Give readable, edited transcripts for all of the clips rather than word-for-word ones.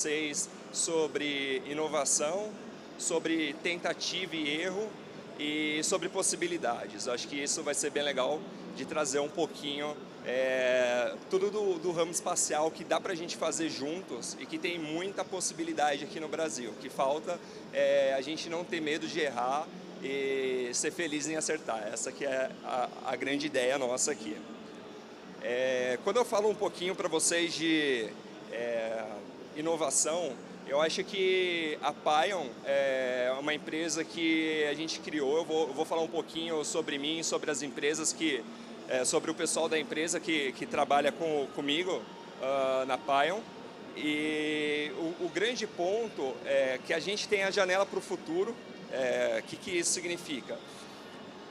vocês sobre inovação, sobre tentativa e erro e sobre possibilidades. Acho que isso vai ser bem legal de trazer um pouquinho tudo do ramo espacial que dá para a gente fazer juntos e que tem muita possibilidade aqui no Brasil. O que falta é a gente não ter medo de errar e ser feliz em acertar. Essa que é a grande ideia nossa aqui. Quando eu falo um pouquinho para vocês de inovação, eu acho que a Pion é uma empresa que a gente criou. Eu vou falar um pouquinho sobre mim, sobre as empresas sobre o pessoal da empresa que trabalha comigo na Pion. E o grande ponto é que a gente tem a janela para o futuro. O que isso significa?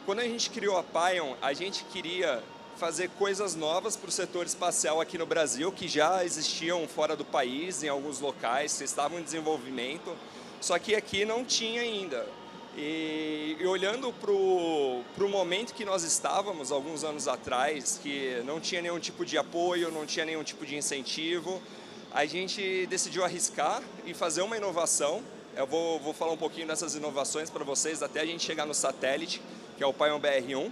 Quando a gente criou a Pion, a gente queria fazer coisas novas para o setor espacial aqui no Brasil, que já existiam fora do país, em alguns locais, que estavam em desenvolvimento, só que aqui não tinha ainda. E olhando para o momento que nós estávamos, alguns anos atrás, que não tinha nenhum tipo de apoio, não tinha nenhum tipo de incentivo, a gente decidiu arriscar e fazer uma inovação. Eu vou falar um pouquinho dessas inovações para vocês, até a gente chegar no satélite, que é o Pion BR-1.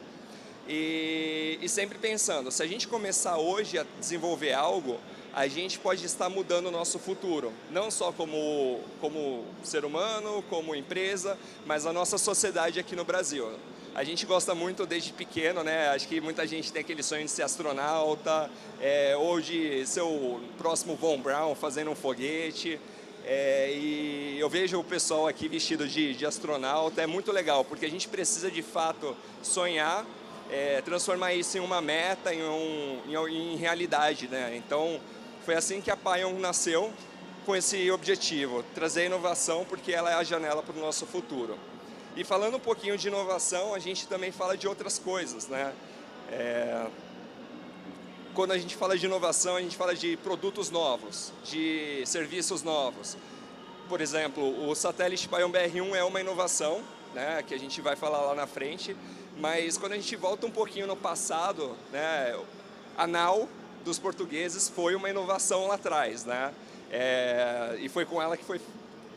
E sempre pensando, se a gente começar hoje a desenvolver algo, a gente pode estar mudando o nosso futuro. Não só como ser humano, como empresa, mas a nossa sociedade aqui no Brasil. A gente gosta muito desde pequeno, né? Acho que muita gente tem aquele sonho de ser astronauta, ou de ser o próximo Von Braun fazendo um foguete. E eu vejo o pessoal aqui vestido de astronauta, é muito legal, porque a gente precisa de fato sonhar, transformar isso em uma meta, em realidade, né? Então, foi assim que a Pion nasceu, com esse objetivo, trazer inovação, porque ela é a janela para o nosso futuro. E falando um pouquinho de inovação, a gente também fala de outras coisas, né? Quando a gente fala de inovação, a gente fala de produtos novos, de serviços novos. Por exemplo, o satélite Pion BR-1 é uma inovação, né, que a gente vai falar lá na frente, mas quando a gente volta um pouquinho no passado, né, a nau dos portugueses foi uma inovação lá atrás, né, e foi com ela que foi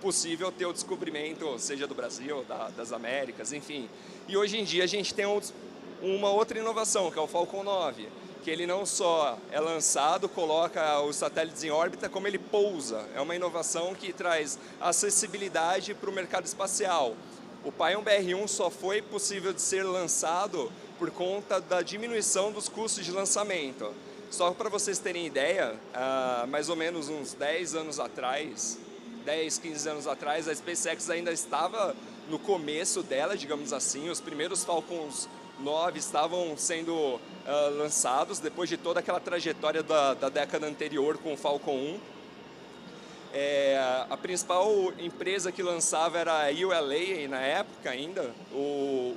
possível ter o descobrimento, seja do Brasil, das Américas, enfim. E hoje em dia a gente tem uma outra inovação, que é o Falcon 9, que ele não só é lançado, coloca os satélites em órbita, como ele pousa. É uma inovação que traz acessibilidade para o mercado espacial. O Pion BR-1 só foi possível de ser lançado por conta da diminuição dos custos de lançamento. Só para vocês terem ideia, mais ou menos uns 10 anos atrás, 10, 15 anos atrás, a SpaceX ainda estava no começo dela, digamos assim. Os primeiros Falcons 9 estavam sendo lançados depois de toda aquela trajetória da década anterior com o Falcon 1. A principal empresa que lançava era a ULA na época ainda,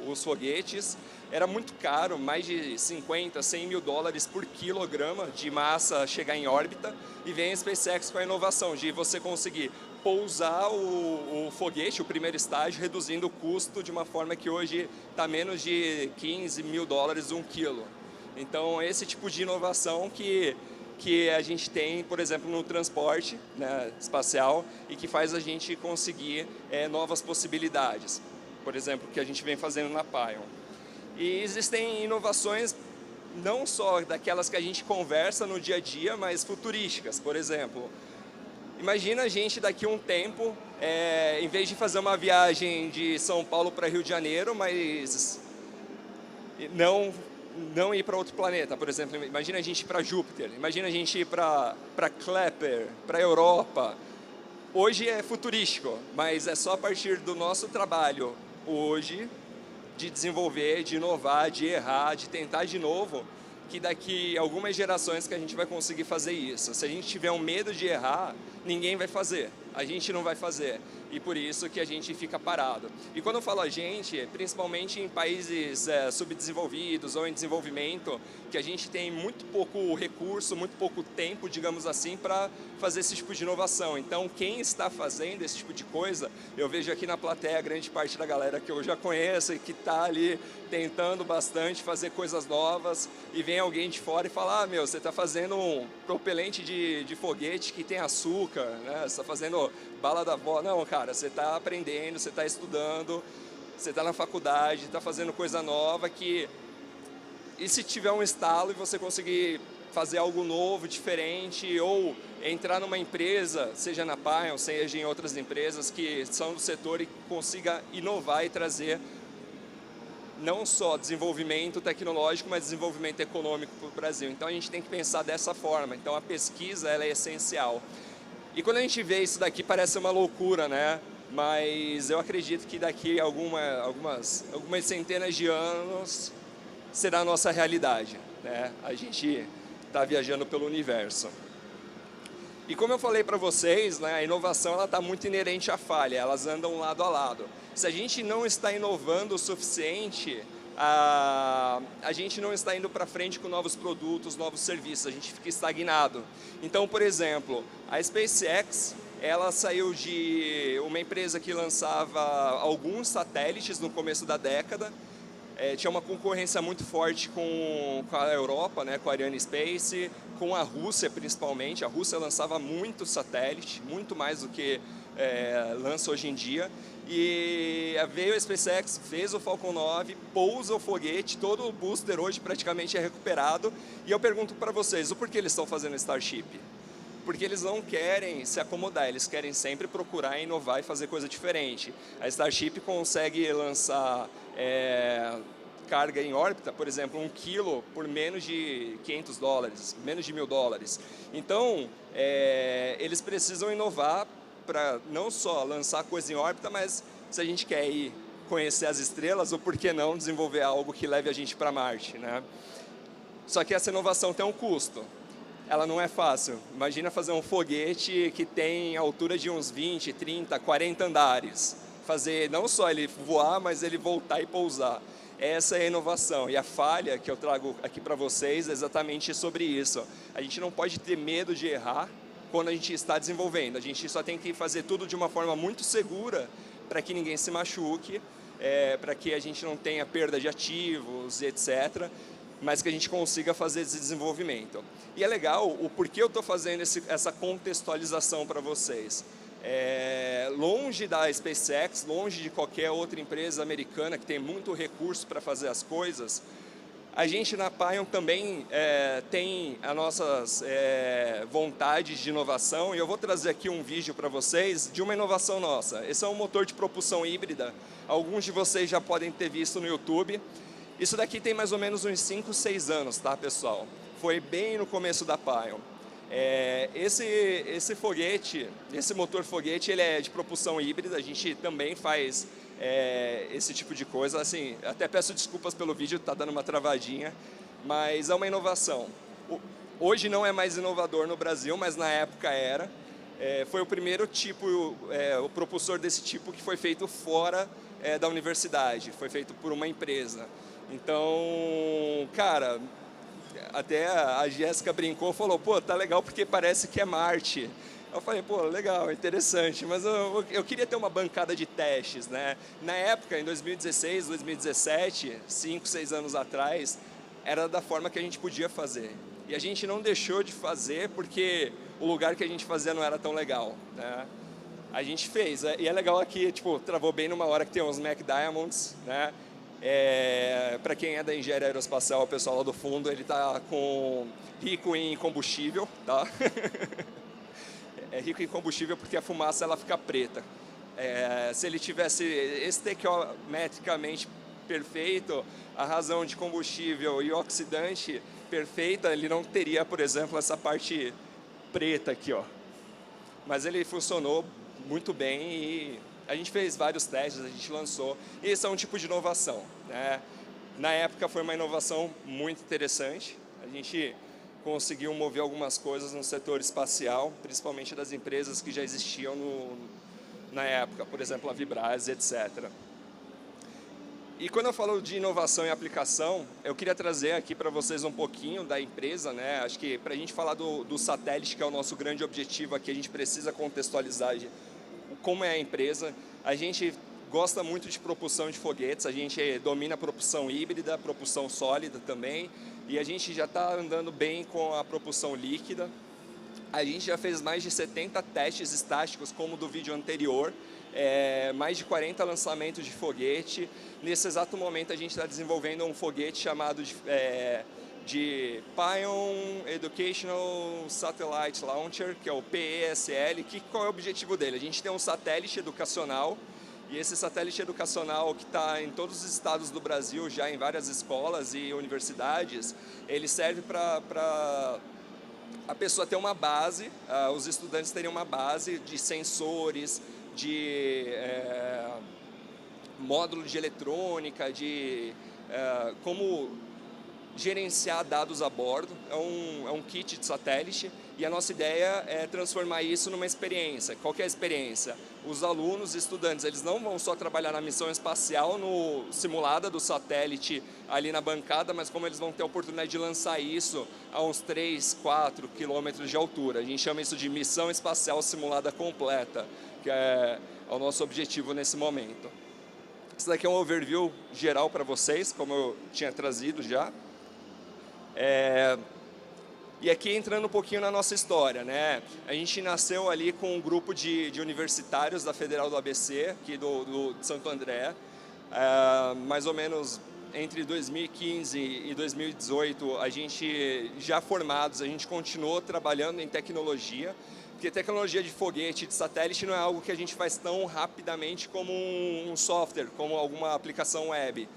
os foguetes. Era muito caro, mais de 50, 100 mil dólares por quilograma de massa chegar em órbita. E vem a SpaceX com a inovação de você conseguir pousar o foguete, o primeiro estágio, reduzindo o custo de uma forma que hoje está menos de 15 mil dólares um quilo. Então, esse tipo de inovação que a gente tem, por exemplo, no transporte, né, espacial, e que faz a gente conseguir novas possibilidades. Por exemplo, que a gente vem fazendo na Pion. E existem inovações não só daquelas que a gente conversa no dia a dia, mas futurísticas. Por exemplo, imagina a gente daqui a um tempo, em vez de fazer uma viagem de São Paulo para Rio de Janeiro, mas não ir para outro planeta. Por exemplo, imagina a gente ir para Júpiter, imagina a gente ir para Kepler, para a Europa. Hoje é futurístico, mas é só a partir do nosso trabalho hoje, de desenvolver, de inovar, de errar, de tentar de novo, que daqui a algumas gerações que a gente vai conseguir fazer isso. Se a gente tiver um medo de errar, ninguém vai fazer, a gente não vai fazer. E por isso que a gente fica parado. E quando eu falo a gente, principalmente em países subdesenvolvidos ou em desenvolvimento, que a gente tem muito pouco recurso, muito pouco tempo, digamos assim, para fazer esse tipo de inovação. Então, quem está fazendo esse tipo de coisa, eu vejo aqui na plateia grande parte da galera que eu já conheço e que está ali tentando bastante fazer coisas novas, e vem alguém de fora e fala, meu, você está fazendo propelente de foguete que tem açúcar, né? Você está fazendo bala da avó. Não, cara, você está aprendendo, você está estudando, você está na faculdade, está fazendo coisa nova que... E se tiver um estalo e você conseguir fazer algo novo, diferente, ou entrar numa empresa, seja na Pion, seja em outras empresas que são do setor e consiga inovar e trazer não só desenvolvimento tecnológico, mas desenvolvimento econômico para o Brasil. Então a gente tem que pensar dessa forma. Então a pesquisa ela é essencial. E quando a gente vê isso daqui parece uma loucura, né? Mas eu acredito que daqui a algumas centenas de anos será a nossa realidade, né? A gente está viajando pelo universo. E como eu falei para vocês, né, a inovação está muito inerente à falha, elas andam lado a lado. Se a gente não está inovando o suficiente, a gente não está indo para frente com novos produtos, novos serviços, a gente fica estagnado. Então, por exemplo, a SpaceX, ela saiu de uma empresa que lançava alguns satélites no começo da década, tinha uma concorrência muito forte com a Europa, né, com a Arianespace, com a Rússia principalmente. A Rússia lançava muito satélite, muito mais do que lança hoje em dia. E veio a SpaceX, fez o Falcon 9, pousa o foguete, todo o booster hoje praticamente é recuperado. E eu pergunto para vocês, o porquê eles estão fazendo Starship? Porque eles não querem se acomodar, eles querem sempre procurar inovar e fazer coisa diferente. A Starship consegue lançar carga em órbita, por exemplo, 1 quilo por menos de $500, menos de $1.000. Então, eles precisam inovar para não só lançar coisa em órbita, mas se a gente quer ir conhecer as estrelas, ou por que não desenvolver algo que leve a gente para Marte, né? Só que essa inovação tem um custo. Ela não é fácil. Imagina fazer um foguete que tem altura de uns 20, 30, 40 andares. Fazer não só ele voar, mas ele voltar e pousar. Essa é a inovação. E a falha que eu trago aqui para vocês é exatamente sobre isso. A gente não pode ter medo de errar quando a gente está desenvolvendo. A gente só tem que fazer tudo de uma forma muito segura para que ninguém se machuque, para que a gente não tenha perda de ativos, etc., mas que a gente consiga fazer esse desenvolvimento. E é legal o porquê eu estou fazendo essa contextualização para vocês. Longe da SpaceX, longe de qualquer outra empresa americana que tem muito recurso para fazer as coisas, a gente na Pion também tem as nossas vontades de inovação, e eu vou trazer aqui um vídeo para vocês de uma inovação nossa. Esse é um motor de propulsão híbrida, alguns de vocês já podem ter visto no YouTube. Isso daqui tem mais ou menos uns 5, 6 anos, tá, pessoal? Foi bem no começo da Pion. Esse foguete, esse motor foguete, ele é de propulsão híbrida, a gente também faz esse tipo de coisa. Assim, até peço desculpas pelo vídeo, tá dando uma travadinha, mas é uma inovação. Hoje não é mais inovador no Brasil, mas na época era. Foi o primeiro tipo, o propulsor desse tipo que foi feito fora da universidade, foi feito por uma empresa. Então, cara, até a Jéssica brincou, falou, pô, tá legal porque parece que é Marte. Eu falei, pô, legal, interessante, mas eu queria ter uma bancada de testes, né? Na época, em 2016, 2017, 5, 6 anos atrás, era da forma que a gente podia fazer. E a gente não deixou de fazer porque o lugar que a gente fazia não era tão legal, né? A gente fez, e é legal aqui, tipo, travou bem numa hora que tem uns Mac Diamonds, né? Para quem é da engenharia aeroespacial, o pessoal lá do fundo, ele está rico em combustível, tá? É rico em combustível porque a fumaça ela fica preta. Se ele tivesse estequiometricamente perfeito, a razão de combustível e oxidante perfeita, ele não teria, por exemplo, essa parte preta aqui, ó. Mas ele funcionou muito bem e a gente fez vários testes, a gente lançou. E esse é um tipo de inovação, né? Na época foi uma inovação muito interessante. A gente conseguiu mover algumas coisas no setor espacial, principalmente das empresas que já existiam na época, por exemplo, a Vibraz, etc. E quando eu falo de inovação e aplicação, eu queria trazer aqui para vocês um pouquinho da empresa, né? Acho que para a gente falar do satélite, que é o nosso grande objetivo aqui, a gente precisa contextualizar como é a empresa. A gente gosta muito de propulsão de foguetes, a gente domina a propulsão híbrida, propulsão sólida também, e a gente já está andando bem com a propulsão líquida. A gente já fez mais de 70 testes estáticos, como do vídeo anterior, mais de 40 lançamentos de foguete. Nesse exato momento, a gente está desenvolvendo um foguete chamado de Pion Educational Satellite Launcher, que é o PESL. Qual é o objetivo dele? A gente tem um satélite educacional, e esse satélite educacional que está em todos os estados do Brasil, já em várias escolas e universidades, ele serve para a pessoa ter uma base, os estudantes terem uma base de sensores, de módulo de eletrônica, de como gerenciar dados a bordo. É um kit de satélite, e a nossa ideia é transformar isso numa experiência. Qual que é a experiência? Os alunos e estudantes, eles não vão só trabalhar na missão espacial simulada do satélite ali na bancada, mas como eles vão ter a oportunidade de lançar isso a uns 3, 4 quilômetros de altura. A gente chama isso de missão espacial simulada completa, que é o nosso objetivo nesse momento. Esse daqui é um overview geral para vocês, como eu tinha trazido já. E aqui entrando um pouquinho na nossa história, né? A gente nasceu ali com um grupo de universitários da Federal do ABC, aqui de Santo André, mais ou menos entre 2015 e 2018, a gente já formados, a gente continuou trabalhando em tecnologia, porque tecnologia de foguete, de satélite, não é algo que a gente faz tão rapidamente como um software, como alguma aplicação web.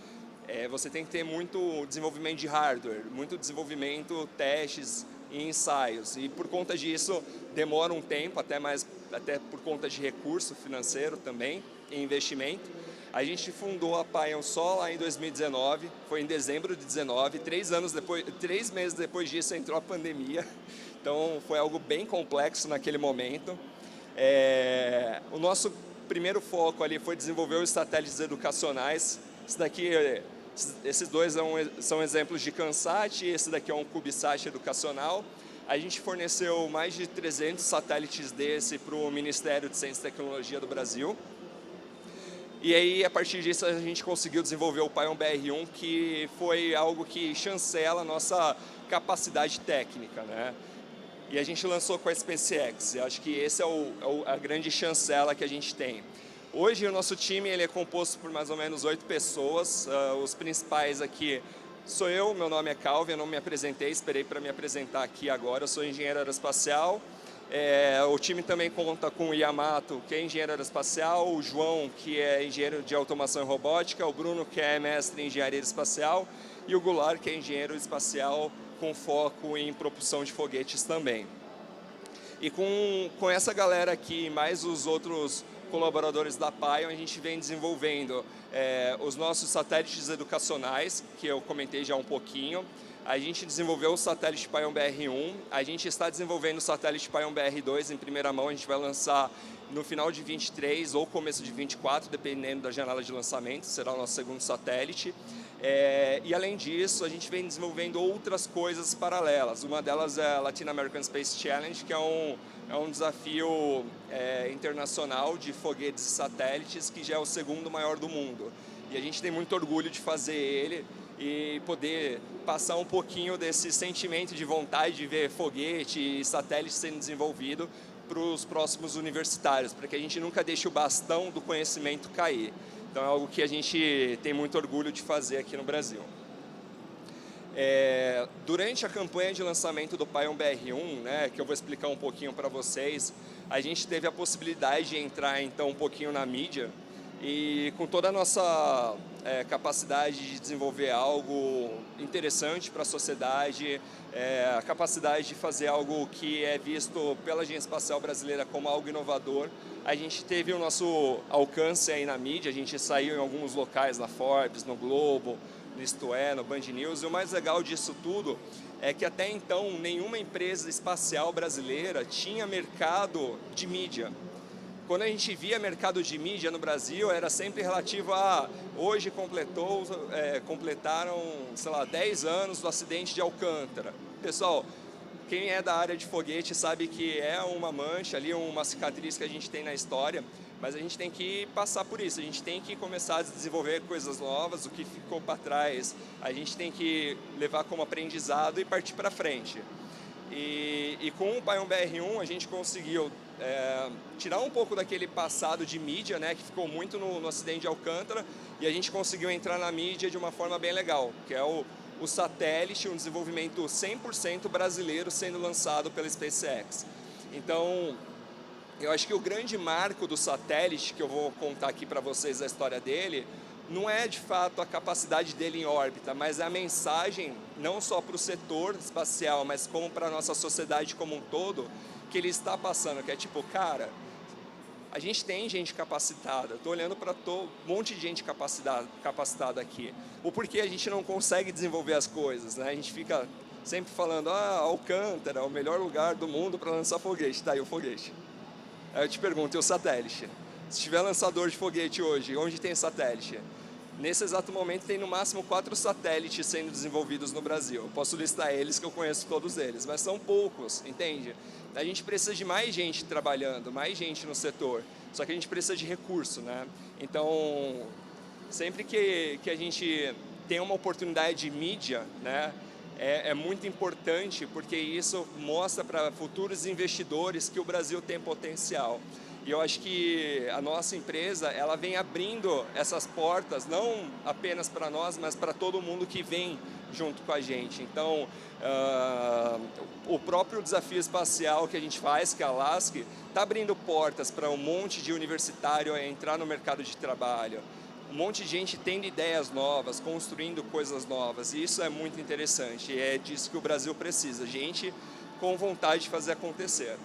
Você tem que ter muito desenvolvimento de hardware, muito desenvolvimento, testes e ensaios. E por conta disso, demora um tempo, até por conta de recurso financeiro também, e investimento. A gente fundou a Pion só lá em 2019, foi em dezembro de 2019, 3 meses depois disso entrou a pandemia, então foi algo bem complexo naquele momento. O nosso primeiro foco ali foi desenvolver os satélites educacionais. Esses dois são exemplos de CANSAT, esse daqui é um CubeSat educacional. A gente forneceu mais de 300 satélites desse para o Ministério de Ciência e Tecnologia do Brasil. E aí, a partir disso, a gente conseguiu desenvolver o Pion BR-1, que foi algo que chancela a nossa capacidade técnica, né? E a gente lançou com a SpaceX. Eu acho que esse é a grande chancela que a gente tem. Hoje o nosso time ele é composto por mais ou menos 8 pessoas. Os principais aqui sou eu, meu nome é Calvin, eu não me apresentei, esperei para me apresentar aqui agora. Eu sou engenheiro aeroespacial. O time também conta com o Yamato, que é engenheiro aeroespacial, o João, que é engenheiro de automação e robótica, o Bruno, que é mestre em engenharia espacial, e o Goulart, que é engenheiro espacial com foco em propulsão de foguetes também. E com essa galera aqui, mais os outros colaboradores da Pion, a gente vem desenvolvendo os nossos satélites educacionais, que eu comentei já um pouquinho. A gente desenvolveu o satélite Pion BR-1, a gente está desenvolvendo o satélite Pion BR-2 em primeira mão, a gente vai lançar no final de 23 ou começo de 24, dependendo da janela de lançamento, será o nosso segundo satélite. E além disso, a gente vem desenvolvendo outras coisas paralelas. Uma delas é a Latin American Space Challenge, que é um desafio internacional de foguetes e satélites, que já é o segundo maior do mundo. E a gente tem muito orgulho de fazer ele e poder passar um pouquinho desse sentimento de vontade de ver foguete e satélite sendo desenvolvido para os próximos universitários, para que a gente nunca deixe o bastão do conhecimento cair. Então é algo que a gente tem muito orgulho de fazer aqui no Brasil. Durante a campanha de lançamento do Pion BR-1, né, que eu vou explicar um pouquinho para vocês, a gente teve a possibilidade de entrar então um pouquinho na mídia e com toda a nossa capacidade de desenvolver algo interessante para a sociedade, a capacidade de fazer algo que é visto pela Agência Espacial Brasileira como algo inovador, a gente teve o nosso alcance aí na mídia, a gente saiu em alguns locais, na Forbes, no Globo, no Isto É, no Band News, e o mais legal disso tudo é que até então nenhuma empresa espacial brasileira tinha mercado de mídia. Quando a gente via mercado de mídia no Brasil, era sempre relativo a hoje completaram, sei lá, 10 anos do acidente de Alcântara. Pessoal, quem é da área de foguete sabe que é uma mancha ali, uma cicatriz que a gente tem na história, mas a gente tem que passar por isso, a gente tem que começar a desenvolver coisas novas, o que ficou para trás, a gente tem que levar como aprendizado e partir para frente. E com o Pion BR1 a gente conseguiu tirar um pouco daquele passado de mídia, né, que ficou muito no acidente de Alcântara, e a gente conseguiu entrar na mídia de uma forma bem legal, que é o satélite, um desenvolvimento 100% brasileiro sendo lançado pela SpaceX. Então, eu acho que o grande marco do satélite, que eu vou contar aqui para vocês a história dele, não é de fato a capacidade dele em órbita, mas é a mensagem, não só para o setor espacial, mas como para a nossa sociedade como um todo, que ele está passando, que é tipo, cara, a gente tem gente capacitada, estou olhando para um monte de gente capacitada aqui. O porquê a gente não consegue desenvolver as coisas, né? A gente fica sempre falando, Alcântara é o melhor lugar do mundo para lançar foguete, tá aí o foguete. Aí eu te pergunto, e o satélite? Se tiver lançador de foguete hoje, onde tem satélite? Nesse exato momento tem no máximo 4 satélites sendo desenvolvidos no Brasil. Eu posso listar eles, que eu conheço todos eles, mas são poucos, entende? A gente precisa de mais gente trabalhando, mais gente no setor, só que a gente precisa de recurso, né? Então, sempre que a gente tem uma oportunidade de mídia, né, é muito importante, porque isso mostra para futuros investidores que o Brasil tem potencial. E eu acho que a nossa empresa, ela vem abrindo essas portas, não apenas para nós, mas para todo mundo que vem junto com a gente. Então, o próprio desafio espacial que a gente faz, que é a LASC, está abrindo portas para um monte de universitário entrar no mercado de trabalho. Um monte de gente tendo ideias novas, construindo coisas novas, e isso é muito interessante. E é disso que o Brasil precisa, gente com vontade de fazer acontecer.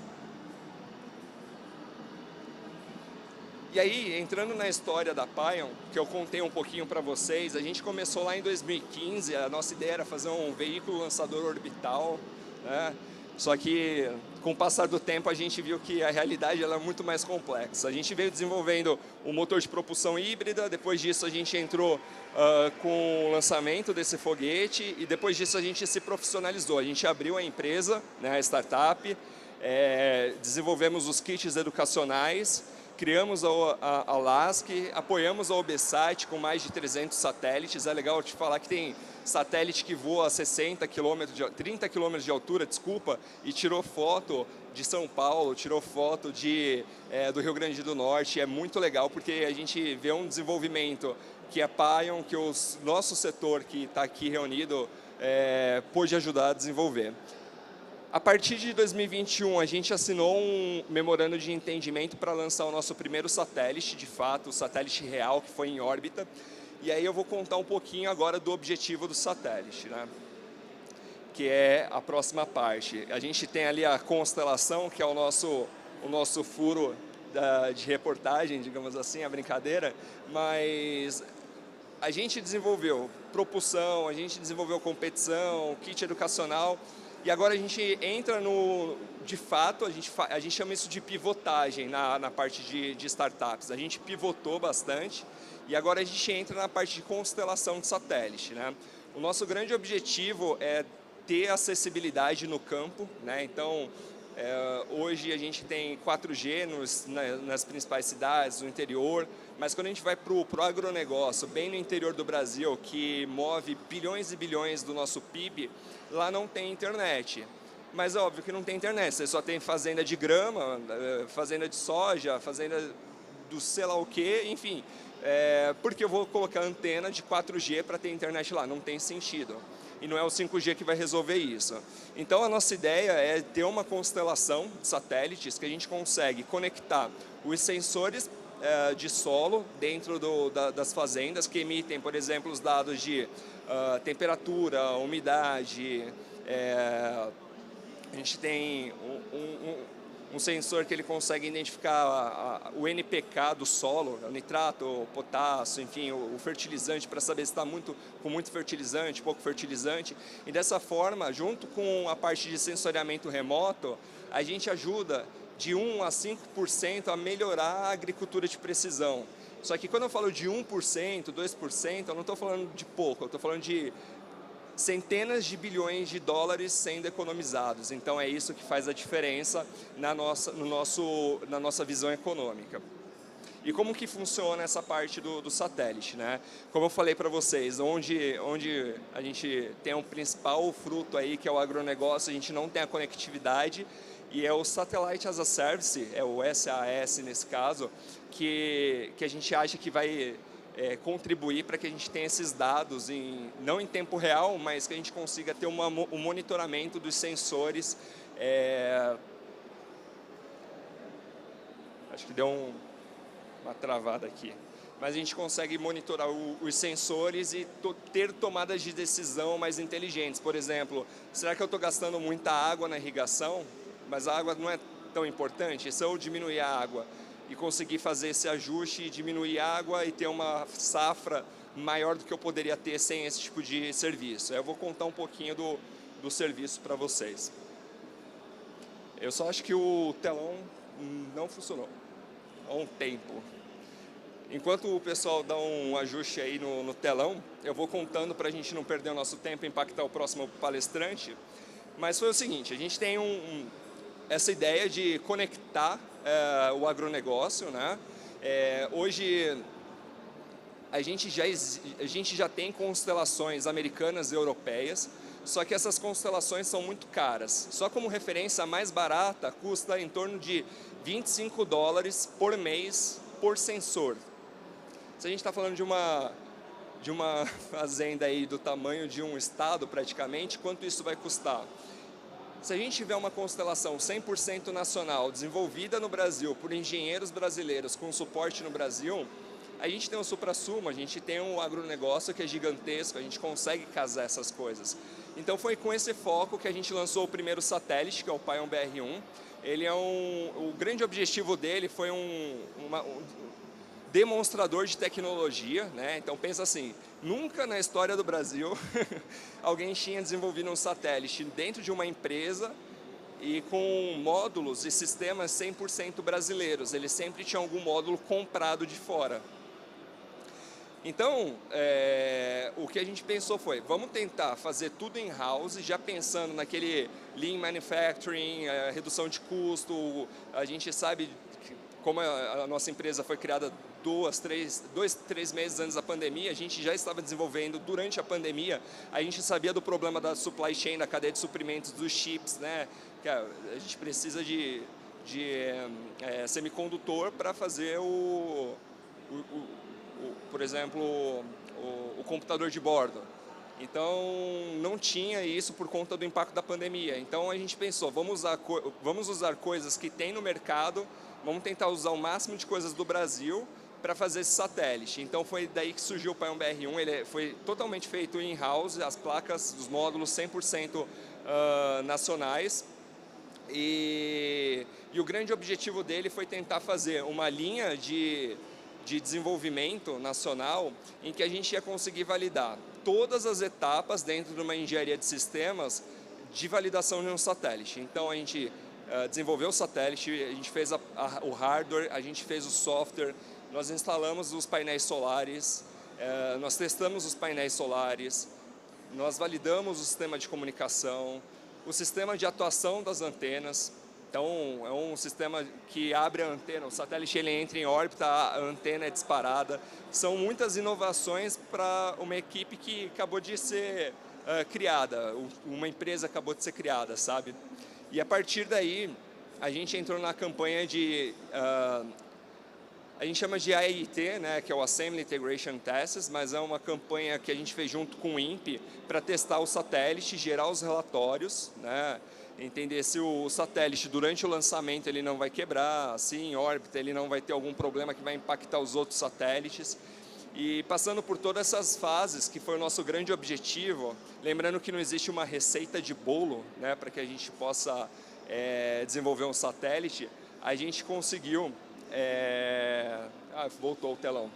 E aí, entrando na história da Pion, que eu contei um pouquinho para vocês, a gente começou lá em 2015, a nossa ideia era fazer um veículo lançador orbital, né? Só que, com o passar do tempo, a gente viu que a realidade ela é muito mais complexa. A gente veio desenvolvendo um motor de propulsão híbrida, depois disso a gente entrou com o lançamento desse foguete, e depois disso a gente se profissionalizou. A gente abriu a empresa, né, a startup, desenvolvemos os kits educacionais, criamos a LASC, apoiamos a OBSAT com mais de 300 satélites. É legal te falar que tem satélite que voa a 30 km de altura, desculpa, e tirou foto de São Paulo, tirou foto do Rio Grande do Norte. É muito legal porque a gente vê um desenvolvimento que a Pion, que o nosso setor que está aqui reunido, pôde ajudar a desenvolver. A partir de 2021, a gente assinou um memorando de entendimento para lançar o nosso primeiro satélite, de fato, o satélite real, que foi em órbita. E aí eu vou contar um pouquinho agora do objetivo do satélite, né? Que é a próxima parte. A gente tem ali a constelação, que é o nosso furo de reportagem, digamos assim, a brincadeira, mas a gente desenvolveu propulsão, a gente desenvolveu competição, kit educacional. E agora a gente entra de fato, a gente chama isso de pivotagem na parte de startups. A gente pivotou bastante e agora a gente entra na parte de constelação de satélite, né? O nosso grande objetivo é ter acessibilidade no campo, né? Então, hoje a gente tem 4G nas principais cidades, no interior, mas quando a gente vai para o agronegócio, bem no interior do Brasil, que move bilhões e bilhões do nosso PIB, lá não tem internet. Mas é óbvio que não tem internet, você só tem fazenda de grama, fazenda de soja, fazenda do sei lá o quê, enfim. Porque eu vou colocar antena de 4G para ter internet lá, não tem sentido. E não é o 5G que vai resolver isso. Então a nossa ideia é ter uma constelação de satélites que a gente consegue conectar os sensores de solo dentro das fazendas que emitem, por exemplo, os dados de temperatura, umidade. A gente tem um sensor que ele consegue identificar o NPK do solo, o nitrato, o potássio, enfim, o fertilizante, para saber se está com muito fertilizante, pouco fertilizante. E dessa forma, junto com a parte de sensoriamento remoto, a gente ajuda de 1 a 5% a melhorar a agricultura de precisão. Só que quando eu falo de 1%, 2%, eu não estou falando de pouco, eu estou falando de centenas de bilhões de dólares sendo economizados. Então é isso que faz a diferença na nossa visão econômica. E como que funciona essa parte do satélite, né? Como eu falei para vocês, onde a gente tem um principal fruto aí, que é o agronegócio, a gente não tem a conectividade, e é o Satellite as a Service, é o SaaS nesse caso, que a gente acha que vai contribuir para que a gente tenha esses dados, não em tempo real, mas que a gente consiga ter um monitoramento dos sensores. Acho que deu uma travada aqui. Mas a gente consegue monitorar os sensores e ter tomadas de decisão mais inteligentes. Por exemplo, será que eu estou gastando muita água na irrigação? Mas a água não é tão importante. Se eu diminuir a água e conseguir fazer esse ajuste, diminuir a água e ter uma safra maior do que eu poderia ter sem esse tipo de serviço. Eu vou contar um pouquinho do serviço para vocês. Eu só acho que o telão não funcionou há um tempo. Enquanto o pessoal dá um ajuste aí no telão, eu vou contando para a gente não perder o nosso tempo e impactar o próximo palestrante. Mas foi o seguinte, a gente tem essa ideia de conectar o agronegócio, né? Hoje a gente já tem constelações americanas e europeias, só que essas constelações são muito caras. Só como referência, a mais barata custa em torno de $25 por mês por sensor. Se a gente está falando de uma fazenda aí do tamanho de um estado praticamente, quanto isso vai custar? Se a gente tiver uma constelação 100% nacional, desenvolvida no Brasil por engenheiros brasileiros com suporte no Brasil, a gente tem o suprassumo, a gente tem um agronegócio que é gigantesco, a gente consegue casar essas coisas. Então foi com esse foco que a gente lançou o primeiro satélite, que é o Pion BR1. Ele o grande objetivo dele foi um demonstrador de tecnologia, né? Então pensa assim, nunca na história do Brasil alguém tinha desenvolvido um satélite dentro de uma empresa e com módulos e sistemas 100% brasileiros. Ele sempre tinha algum módulo comprado de fora. Então, o que a gente pensou foi, vamos tentar fazer tudo in-house, já pensando naquele Lean Manufacturing, redução de custo. A gente sabe que, como a nossa empresa foi criada 2-3 meses antes da pandemia, a gente já estava desenvolvendo durante a pandemia, a gente sabia do problema da supply chain, da cadeia de suprimentos, dos chips, né? Que a gente precisa de semicondutor para fazer por exemplo, o computador de bordo. Então, não tinha isso por conta do impacto da pandemia. Então, a gente pensou, vamos usar coisas que tem no mercado, vamos tentar usar o máximo de coisas do Brasil para fazer esse satélite. Então, foi daí que surgiu o Pion BR1. Ele foi totalmente feito in-house, as placas, os módulos 100% nacionais. E o grande objetivo dele foi tentar fazer uma linha de desenvolvimento nacional em que a gente ia conseguir validar todas as etapas dentro de uma engenharia de sistemas de validação de um satélite. Então a gente desenvolveu o satélite, a gente fez o hardware, a gente fez o software, nós instalamos os painéis solares, nós testamos os painéis solares, nós validamos o sistema de comunicação, o sistema de atuação das antenas. Então, é um sistema que abre a antena, o satélite ele entra em órbita, a antena é disparada. São muitas inovações para uma equipe que acabou de ser criada, uma empresa acabou de ser criada, sabe? E a partir daí, a gente entrou na campanha a gente chama de AIT, né, que é o Assembly Integration Tests, mas é uma campanha que a gente fez junto com o INPE para testar o satélite, gerar os relatórios, né, entender se o satélite durante o lançamento ele não vai quebrar, se em órbita ele não vai ter algum problema que vai impactar os outros satélites. E passando por todas essas fases, que foi o nosso grande objetivo, lembrando que não existe uma receita de bolo, né, para que a gente possa desenvolver um satélite, a gente conseguiu, voltou o telão,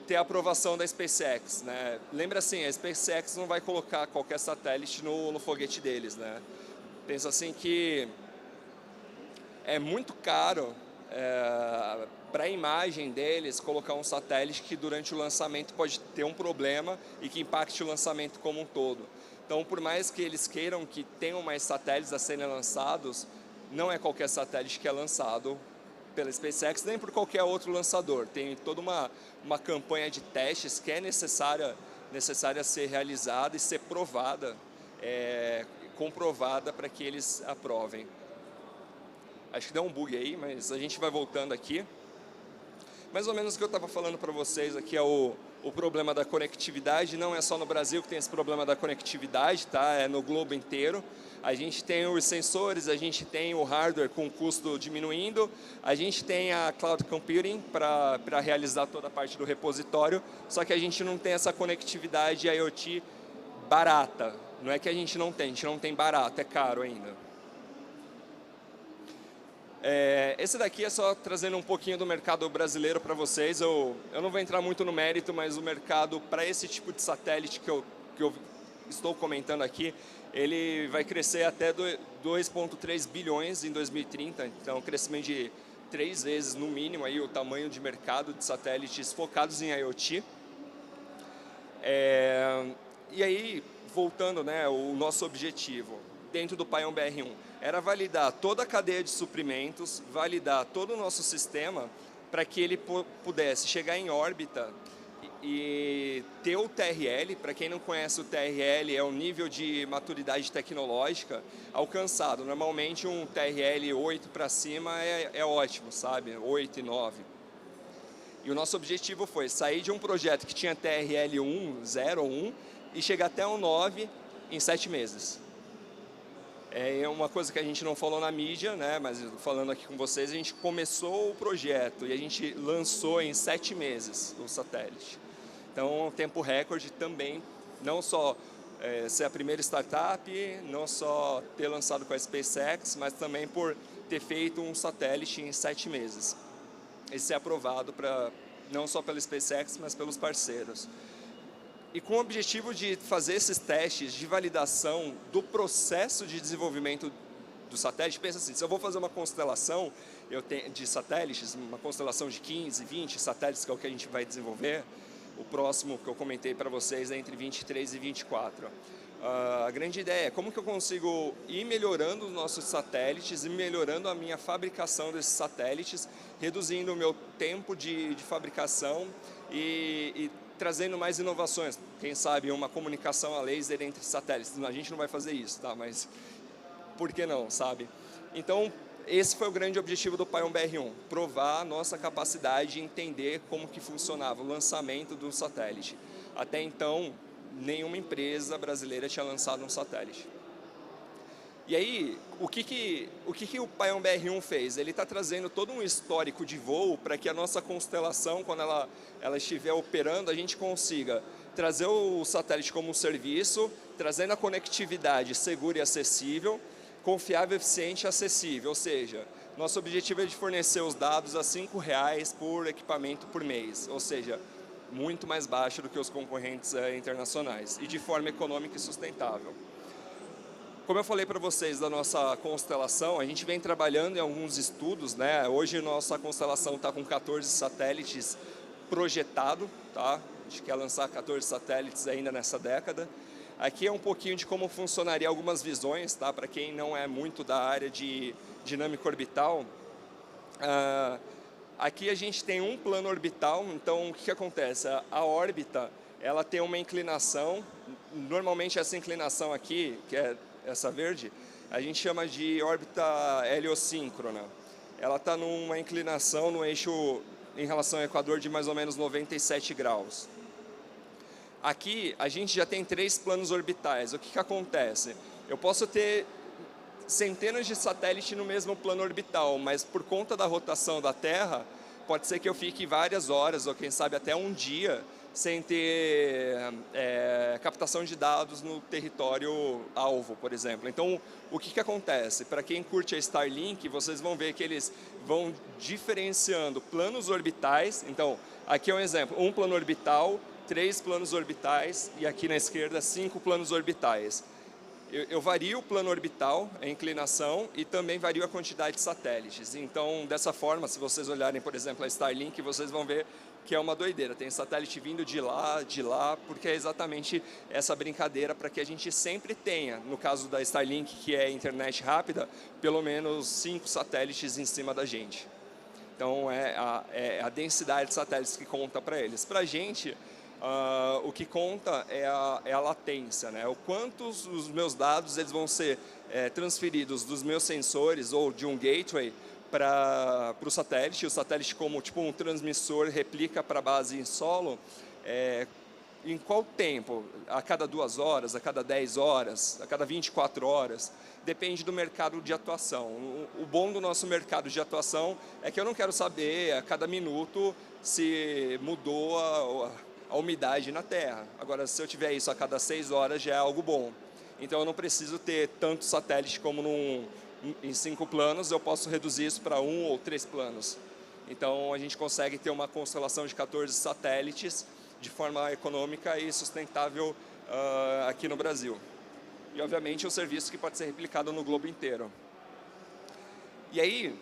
ter a aprovação da SpaceX, né? Lembra assim, a SpaceX não vai colocar qualquer satélite no foguete deles, né? Pensa assim que é muito caro para a imagem deles colocar um satélite que durante o lançamento pode ter um problema e que impacte o lançamento como um todo. Então, por mais que eles queiram que tenham mais satélites a serem lançados, não é qualquer satélite que é lançado pela SpaceX, nem por qualquer outro lançador. Tem toda uma campanha de testes que é necessária ser realizada e ser provada, comprovada para que eles aprovem. Acho que deu um bug aí, mas a gente vai voltando aqui. Mais ou menos o que eu estava falando para vocês aqui é o problema da conectividade. Não é só no Brasil que tem esse problema da conectividade, tá? É no globo inteiro. A gente tem os sensores, a gente tem o hardware com o custo diminuindo, a gente tem a cloud computing para realizar toda a parte do repositório, só que a gente não tem essa conectividade IoT barata. Não é que a gente não tem barato, é caro ainda. Esse daqui é só trazendo um pouquinho do mercado brasileiro para vocês. Eu não vou entrar muito no mérito, mas o mercado para esse tipo de satélite que eu estou comentando aqui, ele vai crescer até 2,3 bilhões em 2030, então um crescimento de 3 vezes no mínimo aí, o tamanho de mercado de satélites focados em IoT. E aí, voltando, né, o nosso objetivo dentro do Paion BR-1 era validar toda a cadeia de suprimentos, validar todo o nosso sistema para que ele pudesse chegar em órbita e ter o TRL. Para quem não conhece, o TRL é o nível de maturidade tecnológica alcançado. Normalmente um TRL 8 para cima é ótimo, sabe? 8 e 9. E o nosso objetivo foi sair de um projeto que tinha TRL 1, 0 ou 1 e chegar até o 9 em 7 meses. É uma coisa que a gente não falou na mídia, né? Mas falando aqui com vocês, a gente começou o projeto e a gente lançou em 7 meses o satélite. Então, um tempo recorde também, não só ser a primeira startup, não só ter lançado com a SpaceX, mas também por ter feito um satélite em 7 meses. Esse é aprovado não só pela SpaceX, mas pelos parceiros. E com o objetivo de fazer esses testes de validação do processo de desenvolvimento do satélite, pensa assim, se eu vou fazer uma constelação de satélites, uma constelação de 15, 20 satélites, que é o que a gente vai desenvolver, o próximo que eu comentei para vocês é entre 23 e 24. A grande ideia é como que eu consigo ir melhorando os nossos satélites e melhorando a minha fabricação desses satélites, reduzindo o meu tempo de fabricação e trazendo mais inovações. Quem sabe uma comunicação a laser entre satélites. A gente não vai fazer isso, tá? Mas por que não, sabe? Então, esse foi o grande objetivo do Paion BR-1, provar a nossa capacidade de entender como que funcionava o lançamento do satélite. Até então, nenhuma empresa brasileira tinha lançado um satélite. E aí, o que o Paion BR-1 fez? Ele está trazendo todo um histórico de voo para que a nossa constelação, quando ela estiver operando, a gente consiga trazer o satélite como um serviço, trazendo a conectividade segura e acessível, confiável, eficiente e acessível. Ou seja, nosso objetivo é de fornecer os dados a R$ 5,00 por equipamento por mês. Ou seja, muito mais baixo do que os concorrentes internacionais e de forma econômica e sustentável. Como eu falei para vocês da nossa constelação, a gente vem trabalhando em alguns estudos, né? Hoje nossa constelação está com 14 satélites projetado, tá? A gente quer lançar 14 satélites ainda nessa década. Aqui é um pouquinho de como funcionaria algumas visões, tá? Para quem não é muito da área de dinâmica orbital. Aqui a gente tem um plano orbital, então o que acontece? A órbita, ela tem uma inclinação, normalmente essa inclinação aqui, que é essa verde, a gente chama de órbita heliosíncrona. Ela está numa inclinação no eixo em relação ao Equador de mais ou menos 97 graus. Aqui a gente já tem 3 planos orbitais. O que acontece? Eu posso ter centenas de satélites no mesmo plano orbital, mas por conta da rotação da Terra, pode ser que eu fique várias horas, ou quem sabe até um dia, sem ter captação de dados no território alvo, por exemplo. Então, o que acontece? Para quem curte a Starlink, vocês vão ver que eles vão diferenciando planos orbitais. Então, aqui é um exemplo, um plano orbital, 3 planos orbitais, e aqui na esquerda, 5 planos orbitais. eu vario o plano orbital, a inclinação, e também vario a quantidade de satélites. Então, dessa forma, se vocês olharem, por exemplo, a Starlink, vocês vão ver que é uma doideira. Tem satélite vindo de lá, porque é exatamente essa brincadeira para que a gente sempre tenha, no caso da Starlink, que é internet rápida, pelo menos 5 satélites em cima da gente. Então, é a densidade de satélites que conta para eles. Para a gente, o que conta é a latência, né? O quanto os meus dados eles vão ser transferidos dos meus sensores ou de um gateway para o satélite. O satélite, como tipo um transmissor, replica para a base em solo. Em qual tempo? A cada 2 horas, a cada 10 horas, a cada 24 horas? Depende do mercado de atuação. O bom do nosso mercado de atuação é que eu não quero saber a cada minuto se mudou a umidade na Terra. Agora, se eu tiver isso a cada 6 horas, já é algo bom. Então, eu não preciso ter tanto satélite como em 5 planos, eu posso reduzir isso para 1 ou 3 planos. Então, a gente consegue ter uma constelação de 14 satélites de forma econômica e sustentável aqui no Brasil. E, obviamente, é um serviço que pode ser replicado no globo inteiro. E aí,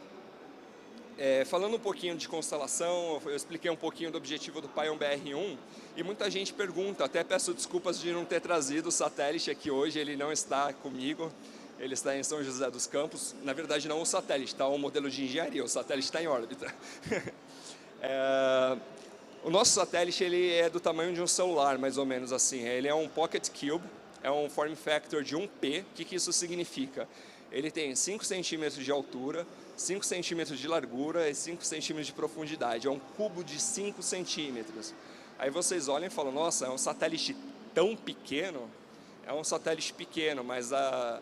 falando um pouquinho de constelação, eu expliquei um pouquinho do objetivo do Pion BR-1, e muita gente pergunta, até peço desculpas de não ter trazido o satélite aqui hoje, ele não está comigo, ele está em São José dos Campos. Na verdade, não o satélite, está um modelo de engenharia, o satélite está em órbita. O nosso satélite ele é do tamanho de um celular, mais ou menos assim. Ele é um Pocket Cube, é um form factor de 1P. O que isso significa? Ele tem 5 centímetros de altura, 5 centímetros de largura e 5 centímetros de profundidade. É um cubo de 5 centímetros. Aí vocês olham e falam, nossa, é um satélite tão pequeno? É um satélite pequeno, mas há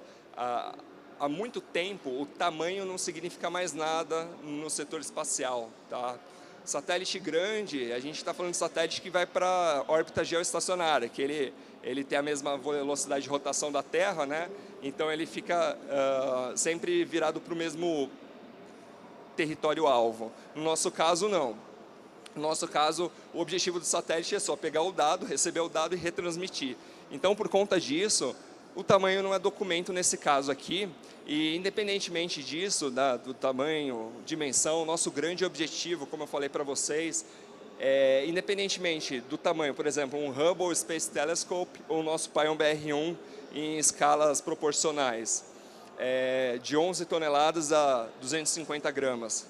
muito tempo o tamanho não significa mais nada no setor espacial, tá? Satélite grande, a gente está falando de satélite que vai para órbita geoestacionária, que ele tem a mesma velocidade de rotação da Terra, né? Então ele fica sempre virado para o mesmo território-alvo. No nosso caso, não. No nosso caso, o objetivo do satélite é só pegar o dado, receber o dado e retransmitir. Então, por conta disso, o tamanho não é documento nesse caso aqui, e independentemente disso, do tamanho, dimensão, nosso grande objetivo, como eu falei para vocês, independentemente do tamanho, por exemplo, um Hubble Space Telescope ou o nosso Pion BR-1 em escalas proporcionais, de 11 toneladas a 250 gramas.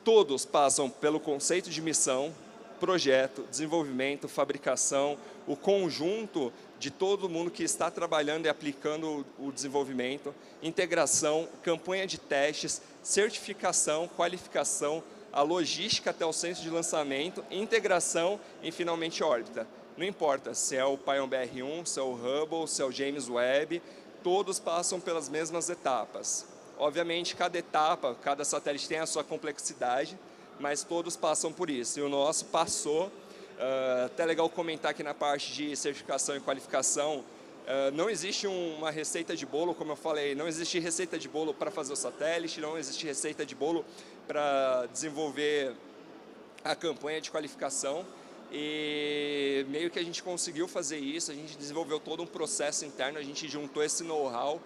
Todos passam pelo conceito de missão, projeto, desenvolvimento, fabricação, o conjunto de todo mundo que está trabalhando e aplicando o desenvolvimento, integração, campanha de testes, certificação, qualificação, a logística até o centro de lançamento, integração e, finalmente, órbita. Não importa se é o Pion BR-1, se é o Hubble, se é o James Webb, todos passam pelas mesmas etapas. Obviamente, cada etapa, cada satélite tem a sua complexidade, mas todos passam por isso. E o nosso passou. Até legal comentar aqui na parte de certificação e qualificação, não existe uma receita de bolo, como eu falei, não existe receita de bolo para fazer o satélite, não existe receita de bolo para desenvolver a campanha de qualificação, e meio que a gente conseguiu fazer isso, a gente desenvolveu todo um processo interno, a gente juntou esse know-how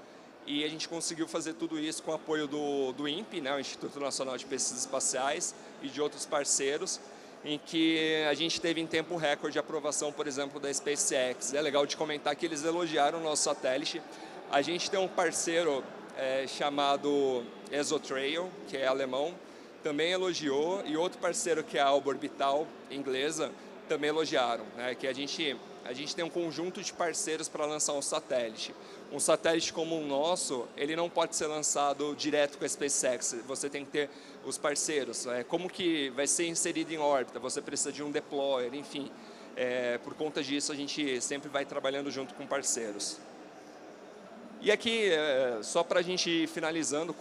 e a gente conseguiu fazer tudo isso com o apoio do INPE, né, o Instituto Nacional de Pesquisas Espaciais, e de outros parceiros, em que a gente teve em tempo recorde de aprovação, por exemplo, da SpaceX. É legal de comentar que eles elogiaram o nosso satélite. A gente tem um parceiro chamado Exotrail, que é alemão, também elogiou, e outro parceiro que é a Alba Orbital, inglesa, também elogiaram, né? Que a gente tem um conjunto de parceiros para lançar um satélite. Um satélite como o nosso, ele não pode ser lançado direto com a SpaceX, você tem que ter os parceiros. Como que vai ser inserido em órbita, você precisa de um deployer, enfim. Por conta disso, a gente sempre vai trabalhando junto com parceiros. E aqui, só para a gente ir finalizando,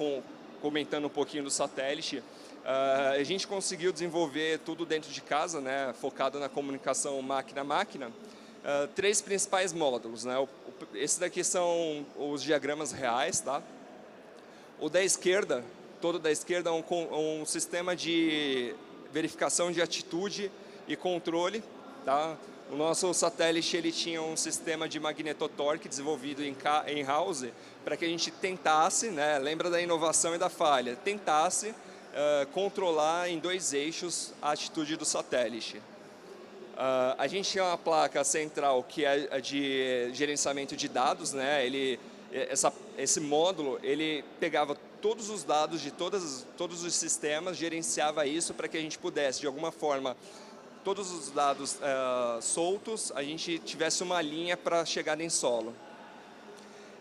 comentando um pouquinho do satélite, a gente conseguiu desenvolver tudo dentro de casa, né, focado na comunicação máquina-máquina, 3 principais módulos, né? Esses daqui são os diagramas reais, tá? O da esquerda, todo da esquerda é um sistema de verificação de atitude e controle, tá? O nosso satélite ele tinha um sistema de magnetotorque desenvolvido em house para que a gente tentasse, né, lembra da inovação e da falha, tentasse controlar em 2 eixos a atitude do satélite. A gente tinha uma placa central que é de gerenciamento de dados, né? Esse módulo ele pegava todos os dados de todos os sistemas, gerenciava isso para que a gente pudesse, de alguma forma, todos os dados soltos, a gente tivesse uma linha para chegada em solo.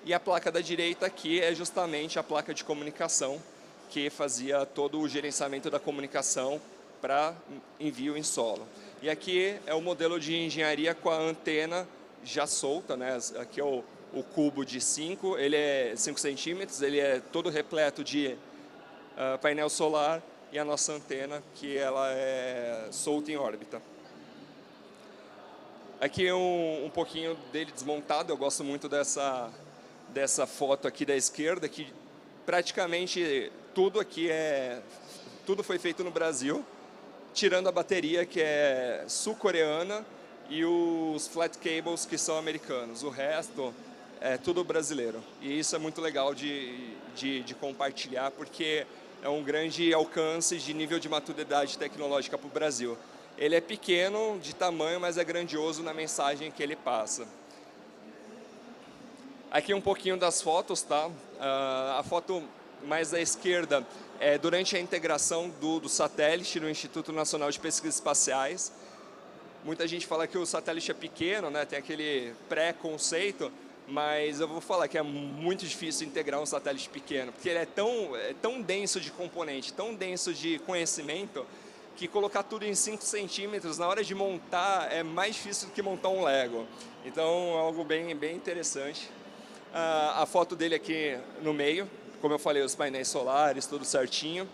E a placa da direita aqui é justamente a placa de comunicação, que fazia todo o gerenciamento da comunicação para envio em solo. E aqui é o modelo de engenharia com a antena já solta, né? Aqui é o cubo de 5, ele é 5 centímetros, ele é todo repleto de painel solar, e a nossa antena, que ela é solta em órbita. Aqui é um pouquinho dele desmontado, eu gosto muito dessa foto aqui da esquerda, que praticamente tudo foi feito no Brasil, tirando a bateria, que é sul-coreana, e os flat cables, que são americanos. O resto é tudo brasileiro. E isso é muito legal de compartilhar, porque é um grande alcance de nível de maturidade tecnológica para o Brasil. Ele é pequeno de tamanho, mas é grandioso na mensagem que ele passa. Aqui um pouquinho das fotos, tá? A foto mais à esquerda é durante a integração do satélite no Instituto Nacional de Pesquisas Espaciais. Muita gente fala que o satélite é pequeno, né? Tem aquele pré-conceito, mas eu vou falar que é muito difícil integrar um satélite pequeno, porque ele é tão denso de componente, tão denso de conhecimento, que colocar tudo em 5 centímetros, na hora de montar, é mais difícil do que montar um Lego. Então, é algo bem interessante. A foto dele aqui no meio, como eu falei, os painéis solares, tudo certinho.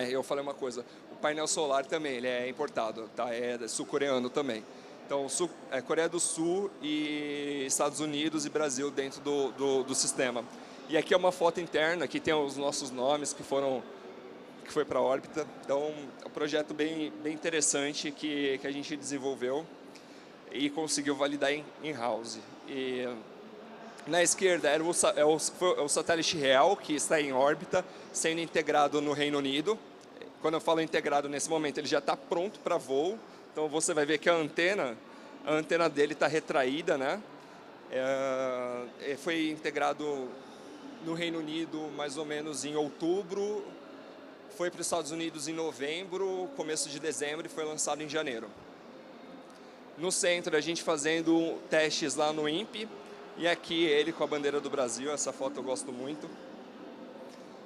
Eu falei uma coisa, o painel solar também, ele é importado, tá? É sul-coreano também. Então, Coreia do Sul e Estados Unidos e Brasil dentro do sistema. E aqui é uma foto interna, que tem os nossos nomes que foi para a órbita. Então, é um projeto bem interessante que a gente desenvolveu e conseguiu validar em house. E na esquerda é o satélite real, que está em órbita, sendo integrado no Reino Unido. Quando eu falo integrado nesse momento, ele já está pronto para voo. Então você vai ver que a antena dele está retraída, né? Foi integrado no Reino Unido mais ou menos em outubro, foi para os Estados Unidos em novembro, começo de dezembro, e foi lançado em janeiro. No centro, a gente fazendo testes lá no INPE, e aqui ele com a bandeira do Brasil, essa foto eu gosto muito.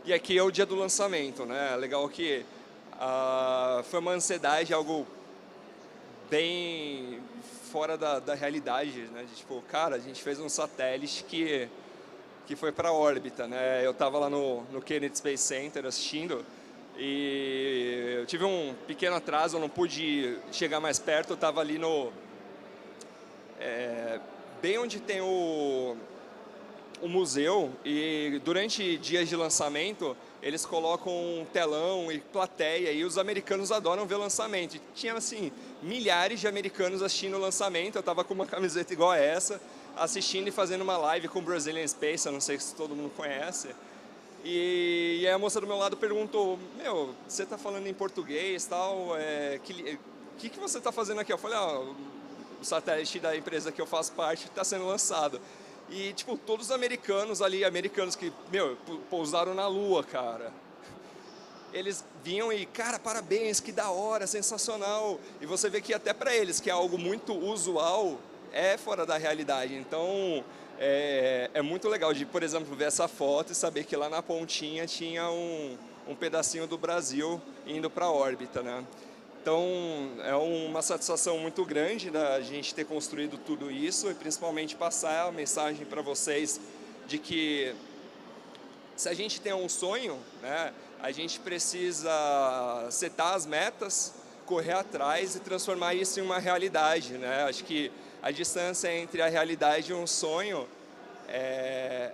E aqui é o dia do lançamento, né? Legal que foi uma ansiedade, algo bem fora da realidade, né? De, tipo, cara, a gente fez um satélite que foi para a órbita, né? Eu estava lá no Kennedy Space Center assistindo e eu tive um pequeno atraso, eu não pude chegar mais perto, eu estava ali bem onde tem o museu, e durante dias de lançamento eles colocam um telão e plateia, e os americanos adoram ver lançamento. E tinha assim milhares de americanos assistindo o lançamento. Eu estava com uma camiseta igual a essa, assistindo e fazendo uma live com o Brazilian Space, eu não sei se todo mundo conhece. E aí a moça do meu lado perguntou: meu, você está falando em português, tal, que você está fazendo aqui? Eu falei: o satélite da empresa que eu faço parte está sendo lançado. E, tipo, todos os americanos que, meu, pousaram na Lua, cara. Eles vinham e, cara, parabéns, que da hora, sensacional. E você vê que até para eles, que é algo muito usual, é fora da realidade. Então, é muito legal de, por exemplo, ver essa foto e saber que lá na pontinha tinha um pedacinho do Brasil indo para a órbita, né? Então, é uma satisfação muito grande da gente ter construído tudo isso, e principalmente passar a mensagem para vocês de que se a gente tem um sonho, né, a gente precisa setar as metas, correr atrás e transformar isso em uma realidade, né? Acho que a distância entre a realidade e um sonho é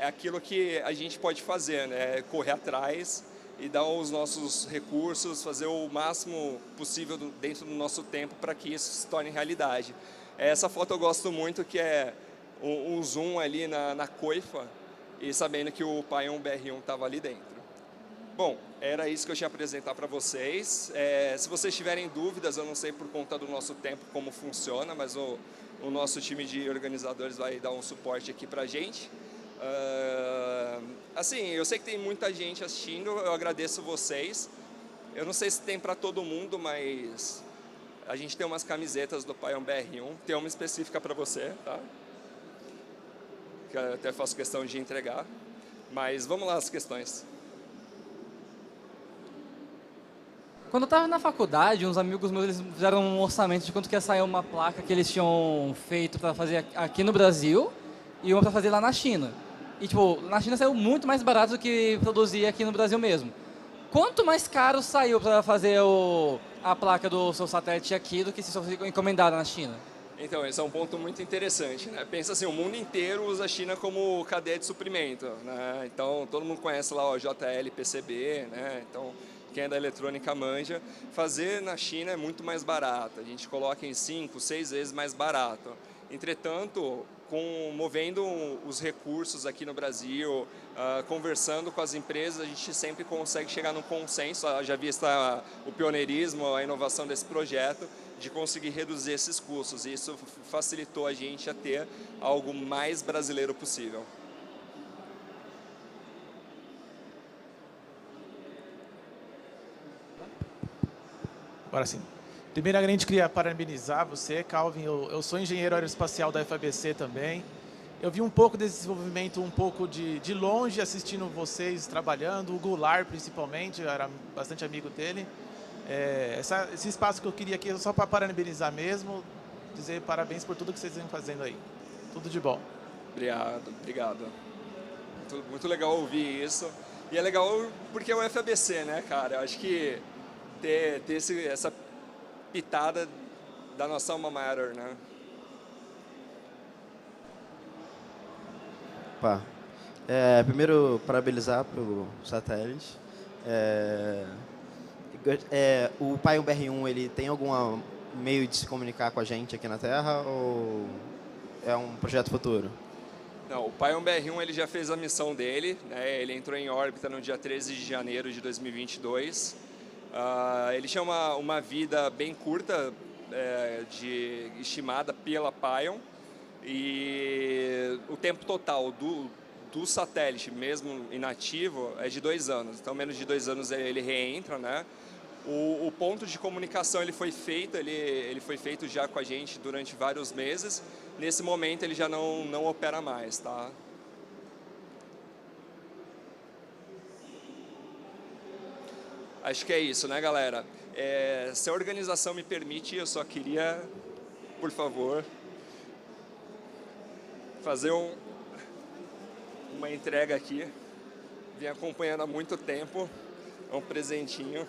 aquilo que a gente pode fazer, né? Correr atrás e dar os nossos recursos, fazer o máximo possível dentro do nosso tempo para que isso se torne realidade. Essa foto eu gosto muito, que é um zoom ali na coifa e sabendo que o Pion BR1 estava ali dentro. Bom, era isso que eu tinha a apresentar para vocês. Se vocês tiverem dúvidas, eu não sei por conta do nosso tempo como funciona, mas o nosso time de organizadores vai dar um suporte aqui para a gente. Assim, eu sei que tem muita gente assistindo, eu agradeço vocês. Eu não sei se tem para todo mundo, mas a gente tem umas camisetas do Pion BR1, tem uma específica para você, tá? Que eu até faço questão de entregar. Mas vamos lá as questões. Quando eu estava na faculdade, uns amigos meus eles fizeram um orçamento de quanto que ia sair uma placa que eles tinham feito para fazer aqui no Brasil e uma para fazer lá na China. E, tipo, na China saiu muito mais barato do que produzir aqui no Brasil mesmo. Quanto mais caro saiu para fazer a placa do seu satélite aqui do que se fosse encomendada na China? Então, esse é um ponto muito interessante, né? Pensa assim, o mundo inteiro usa a China como cadeia de suprimento, né? Então, todo mundo conhece lá o JL, PCB, né? Então, quem é da eletrônica manja. Fazer na China é muito mais barato. A gente coloca em 5, 6 vezes mais barato. Entretanto, movendo os recursos aqui no Brasil, conversando com as empresas, a gente sempre consegue chegar num consenso, já vista o pioneirismo, a inovação desse projeto, de conseguir reduzir esses custos. E isso facilitou a gente a ter algo mais brasileiro possível. Agora sim. Primeiramente, queria parabenizar você, Calvin. Eu sou engenheiro aeroespacial da FABC também. Eu vi um pouco desse desenvolvimento, um pouco de longe, assistindo vocês trabalhando, o Goulart principalmente, eu era bastante amigo dele. Esse espaço que eu queria aqui é só para parabenizar mesmo, dizer parabéns por tudo que vocês vêm fazendo aí. Tudo de bom. Obrigado, obrigado. Muito legal ouvir isso. E é legal porque é o FABC, né, cara? Eu acho que ter essa pitada da nossa alma mater, né? Opa. Primeiro, parabenizar pelo satélite. O Pion BR1, ele tem algum meio de se comunicar com a gente aqui na Terra ou é um projeto futuro? Não, o Pion BR1 ele já fez a missão dele, né? Ele entrou em órbita no dia 13 de janeiro de 2022. Ele tinha uma vida bem curta, estimada pela Pion, e o tempo total do satélite, mesmo inativo, é de 2 anos. Então, menos de 2 anos ele reentra, né? O ponto de comunicação ele foi feito já com a gente durante vários meses. Nesse momento ele já não opera mais, tá? Acho que é isso, né, galera? Se a organização me permite, eu só queria, por favor, fazer uma entrega aqui. Vim acompanhando há muito tempo. É um presentinho.